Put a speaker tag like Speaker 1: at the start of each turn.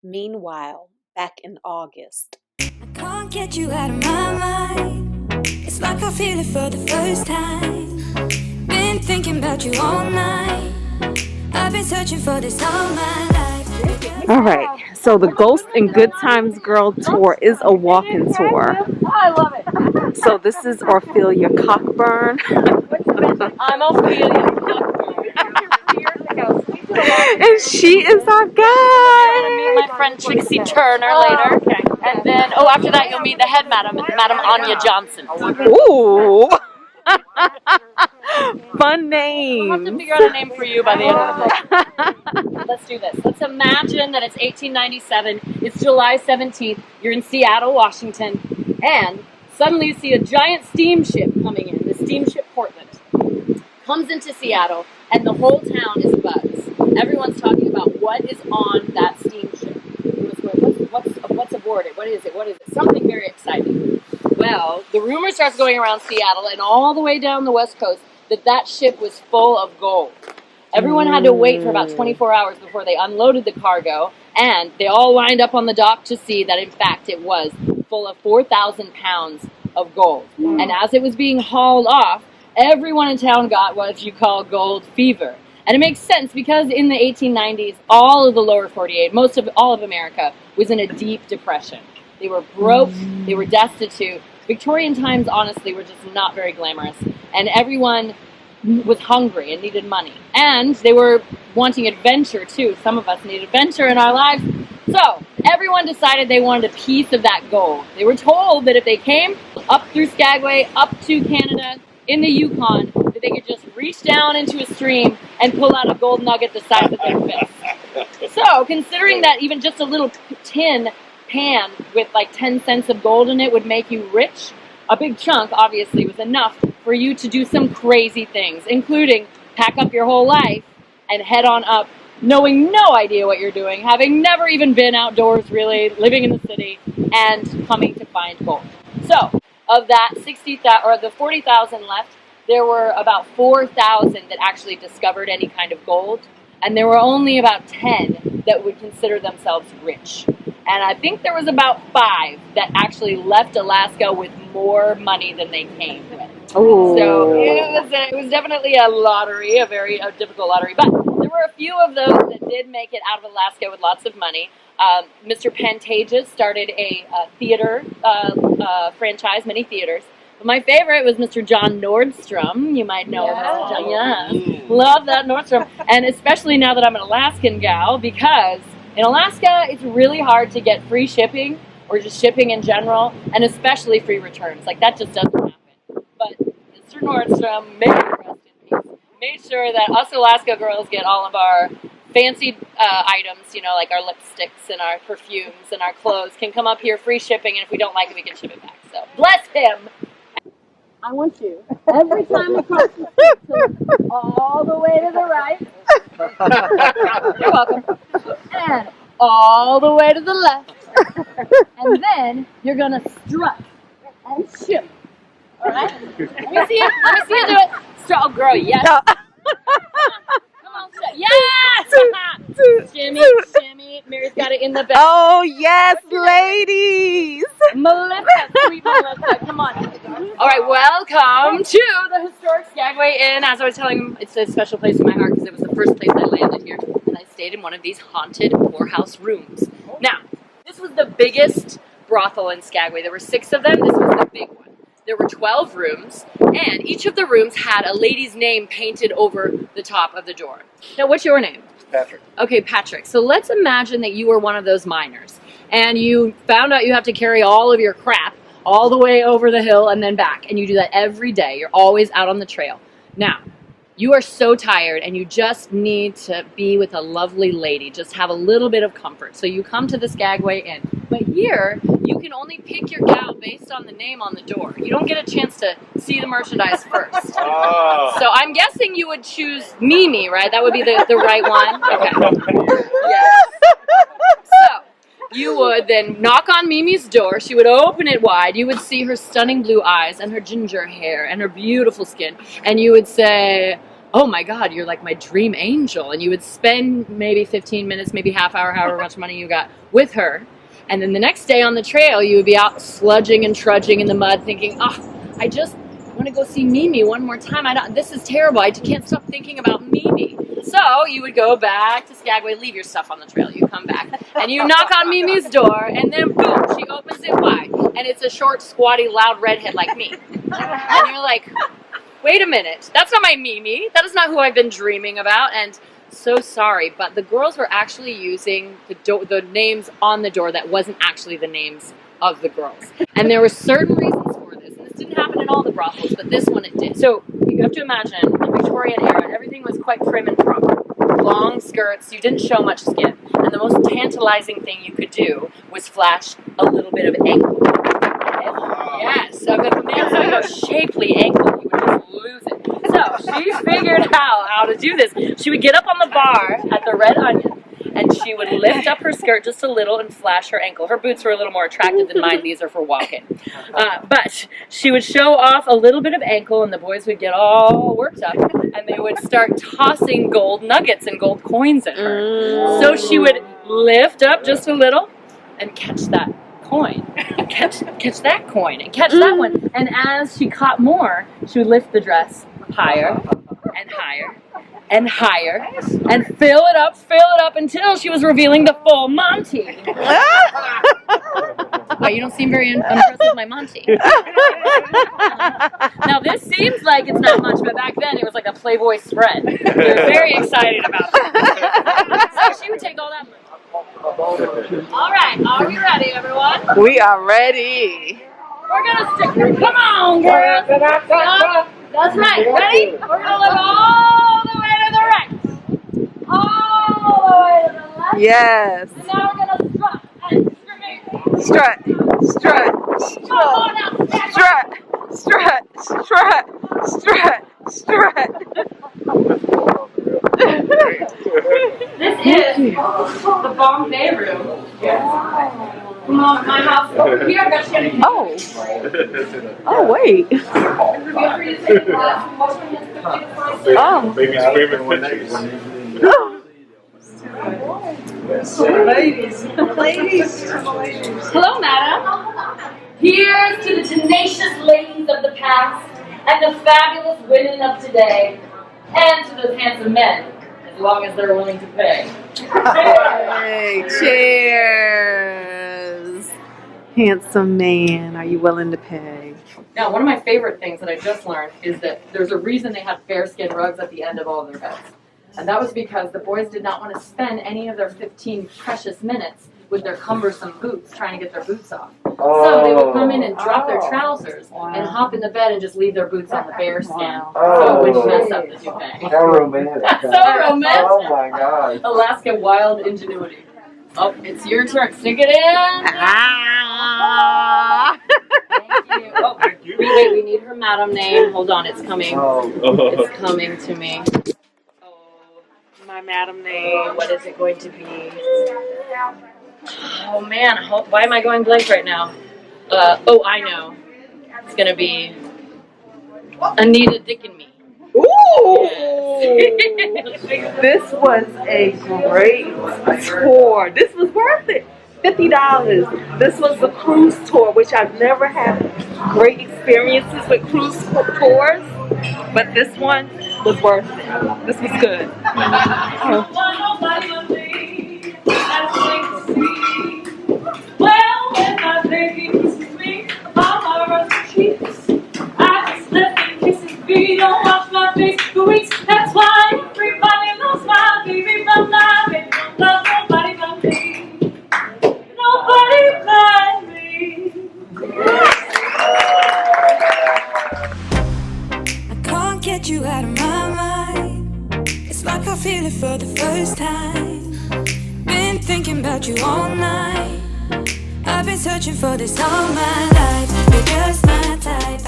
Speaker 1: Meanwhile, back in August.
Speaker 2: I can't get you out of my mind. It's like I feel it for the first time. Been thinking about you all night. I've been searching for this all my life.
Speaker 1: All right, so the Ghost and Good Times Girl tour is a walk-in tour.
Speaker 3: I love it.
Speaker 1: So this is Ophelia Cockburn.
Speaker 3: I'm Ophelia Cockburn.
Speaker 1: And she is our
Speaker 3: You're gonna meet
Speaker 1: guide.
Speaker 3: my friend Trixie Turner later. Okay. And then, after that you'll meet the head madam, Madam Anya Johnson.
Speaker 1: Ooh. Fun
Speaker 3: We'll have to
Speaker 1: name.
Speaker 3: figure out a name for you by the end of the day. Let's do this. Let's imagine that it's 1897. It's July 17th. You're in Seattle, Washington. And suddenly you see a giant steamship coming in. The steamship Portland comes into Seattle, and the whole town is abuzz. Everyone's talking about what is on that steamship. What's aboard it? What is it? What is it? Something very exciting. Well, the rumor starts going around Seattle and all the way down the West Coast that ship was full of gold. Everyone had to wait for about 24 hours before they unloaded the cargo, and they all lined up on the dock to see that, in fact, it was full of 4,000 pounds of gold. And as it was being hauled off, everyone in town got what you call gold fever. And it makes sense because in the 1890s, all of the lower 48, all of America, was in a deep depression. They were broke, they were destitute. Victorian times, honestly, were just not very glamorous. And everyone was hungry and needed money. And they were wanting adventure, too. Some of us need adventure in our lives. So, everyone decided they wanted a piece of that gold. They were told that if they came up through Skagway, up to Canada, in the Yukon, that they could just reach down into a stream and pull out a gold nugget the size of their fist. So, considering that even just a little tin pan with like 10 cents of gold in it would make you rich, a big chunk obviously was enough for you to do some crazy things, including pack up your whole life and head on up, knowing no idea what you're doing, having never even been outdoors really, living in the city, and coming to find gold. So, of that 40,000 left, there were about 4,000 that actually discovered any kind of gold, and there were only about 10 that would consider themselves rich. And I think there was about 5 that actually left Alaska with more money than they came with.
Speaker 1: Ooh.
Speaker 3: So it was definitely a lottery, a very difficult lottery. But there were a few of those that did make it out of Alaska with lots of money. Mr. Pantages started a theater franchise, many theaters. But my favorite was Mr. John Nordstrom. You might know Mr. John. Yeah. Love that Nordstrom. And especially now that I'm an Alaskan gal, because in Alaska, it's really hard to get free shipping or just shipping in general, and especially free returns. Like, that just doesn't happen. But Mr. Nordstrom, may he rest in peace, made sure that us Alaska girls get all of our fancy items, like our lipsticks and our perfumes and our clothes can come up here free shipping, and if we don't like it, we can ship it back. So, bless him! I want you, every time we cross the street, to look all the way to the right. You're welcome. And all the way to the left. And then you're going to strut and shimmy. Alright? Let me see you. Let me see you do it. Strut. Oh, girl, yes. Come on, strut. Yes! Shimmy, shimmy. Mary's got it in the back.
Speaker 1: Oh, yes, ladies.
Speaker 3: Melissa, sweet Melissa, come on. All right, welcome to the historic Skagway Inn. As I was telling him, it's a special place in my heart because it was the first place I landed here, and I stayed in one of these haunted poorhouse rooms. Now, this was the biggest brothel in Skagway. There were 6 of them. This was the big one. There were 12 rooms, and each of the rooms had a lady's name painted over the top of the door. Now, what's your name?
Speaker 4: Patrick.
Speaker 3: Okay, Patrick. So let's imagine that you were one of those miners, and you found out you have to carry all of your crap all the way over the hill and then back, and you do that every day. You're always out on the trail. Now, you are so tired, and you just need to be with a lovely lady, just have a little bit of comfort. So you come to the Skagway Inn. But here, you can only pick your gal based on the name on the door. You don't get a chance to see the merchandise first.
Speaker 4: Oh.
Speaker 3: So I'm guessing you would choose Mimi, right? That would be the right one? Okay. Yes. So, you would then knock on Mimi's door. She would open it wide. You would see her stunning blue eyes and her ginger hair and her beautiful skin. And you would say, oh my God, you're like my dream angel. And you would spend maybe 15 minutes, maybe half hour, however much money you got with her. And then the next day on the trail, you would be out sludging and trudging in the mud thinking, oh, I just want to go see Mimi one more time. This is terrible. I can't stop thinking about Mimi. So you would go back to Skagway, leave your stuff on the trail. You come back and you knock on Mimi's door, and then boom, she opens it wide. And it's a short, squatty, loud redhead like me. And you're like, wait a minute, that's not my Mimi. That is not who I've been dreaming about. And so sorry, but the girls were actually using the names on the door that wasn't actually the names of the girls. And there were certain reasons for this. And this didn't happen in all the brothels, but this one it did. So you have to imagine the Victorian era, everything was quite prim and proper. Long skirts, you didn't show much skin. And the most tantalizing thing you could do was flash a little bit of ankle. Yes, so if a man saw a shapely ankle, he would just lose it. So she figured out how to do this. She would get up on the bar at the Red Onion, and she would lift up her skirt just a little and flash her ankle. Her boots were a little more attractive than mine. These are for walking. But she would show off a little bit of ankle, and the boys would get all worked up, and they would start tossing gold nuggets and gold coins at her. So she would lift up just a little and catch that coin, and catch that coin, and catch that one. And as she caught more, she would lift the dress higher and higher and higher and fill it up until she was revealing the full Monty. Wow, you don't seem very impressed with my Monty. Now this seems like it's not much, but back then it was like a Playboy spread. They were very excited about it. So she would take all that money. All right, are we ready, everyone?
Speaker 1: We are ready.
Speaker 3: We're gonna stick. Come on, girls. That's right. Ready? We're gonna look all the way to the right, all the way to the left.
Speaker 1: Yes.
Speaker 3: And now we're gonna strut and straight.
Speaker 1: Strut, strut, strut, strut, strut, strut, strut.
Speaker 3: This is the Bombay room. Come on, my house over here. I've got champagne.
Speaker 1: Oh, wait.
Speaker 3: Feel free to take a glass and wash your hands quickly.
Speaker 1: Oh.
Speaker 4: Maybe screaming pictures.
Speaker 5: Ladies.
Speaker 3: Hello, madam. Here's to the tenacious ladies of the past and the fabulous women of today, and to those handsome men, as long as they're willing to pay.
Speaker 1: Hey, cheers. Handsome man, are you willing to pay?
Speaker 3: Now, one of my favorite things that I just learned is that there's a reason they have bearskin rugs at the end of all of their beds. And that was because the boys did not want to spend any of their 15 precious minutes with their cumbersome boots trying to get their boots off. So they would come in and drop their trousers and hop in the bed and just leave their boots on the bearskin. So it would mess up the duvet.
Speaker 4: How romantic.
Speaker 3: So romantic.
Speaker 4: Oh my gosh.
Speaker 3: Alaska wild ingenuity. Oh, it's your turn. Stick it in.
Speaker 1: Ah.
Speaker 3: Thank you. Oh, wait, we need her madam name. Hold on, it's coming.
Speaker 4: Oh.
Speaker 3: It's coming to me. Oh,
Speaker 1: My madam name.
Speaker 3: what is it going to be? Oh man, why am I going blank right now? I know. It's gonna be Anita Dick and Me.
Speaker 1: Ooh!
Speaker 3: Yes.
Speaker 1: This was a great tour. This was worth it. $50. This was the cruise tour, which I've never had great experiences with cruise tours, but this one was worth it. This was good.
Speaker 3: Well, when my baby kisses me, all my rusty cheeks, I just let the kisses be. Don't wash my face for weeks. That's why everybody loves my baby, but my baby don't love nobody but me. Nobody but me.
Speaker 2: I can't get you out of my mind. It's like I feel it for the first time. Been thinking about you all night. I've been searching for this all my life. You're just my type.